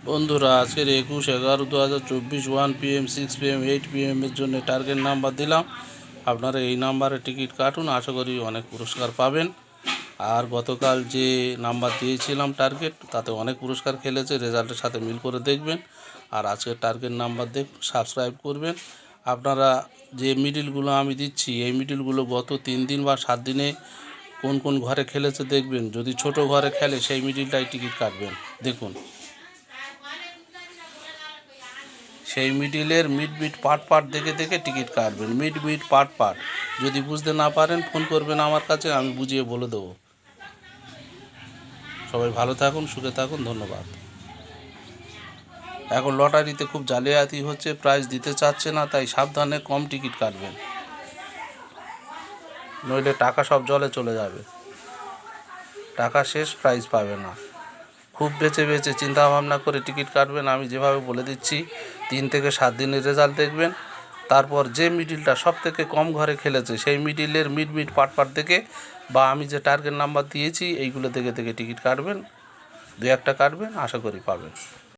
বন্ধুরা, আজকের 21/11/2024 1 PM 6 PM 8 PM এর জন্য টার্গেট নাম্বার দিলাম। আপনারা এই নাম্বারে টিকিট কাটুন, আশা করি অনেক পুরস্কার পাবেন। আর গতকাল যে নাম্বার দিয়েছিলাম টার্গেট, তাতে অনেক পুরস্কার খেলেছে, রেজাল্টের সাথে মিল করে দেখবেন। আর আজকের টার্গেট নাম্বার দেখুন, সাবস্ক্রাইব করবেন। আপনারা যে মিডিলগুলো আমি দিচ্ছি, এই মিডিলগুলো গত 3 দিন বা 7 দিনে কোন কোন ঘরে খেলেছে দেখবেন। যদি ছোট ঘরে খেলে সেই মিডিলটাই টিকিট কাটবেন। দেখুন, সেই মিডিলের মিড পার্ট দেখে দেখে টিকিট কাটবেন। মিড পার্ট যদি বুঝতে না পারেন ফোন করবেন আমার কাছে, আমি বুঝিয়ে বলে দেবো। সবাই ভালো থাকুন, সুখে থাকুন, ধন্যবাদ। এখন লটারিতে খুব জালিয়াতি হচ্ছে, প্রাইজ দিতে চাচ্ছে না, তাই সাবধানে কম টিকিট কাটবেন, নইলে টাকা সব জলে চলে যাবে। টাকা শেষ, প্রাইজ পাবে না। খুব বেছে বেছে চিন্তা ভাবনা করে টিকিট কাটবেন। আমি যেভাবে বলে দিচ্ছি, 3 থেকে 7 দিনের রেজাল্ট দেখবেন। তারপর যে মিডিলটা সব থেকে কম ঘরে খেলেছে সেই মিডিলের মিড পার্ট দেখে, বা আমি যে টার্গেট নাম্বার দিয়েছি এইগুলো দেখে দেখে টিকিট কাটবেন। 2-1টা কাটবেন, আশা করি পাবেন।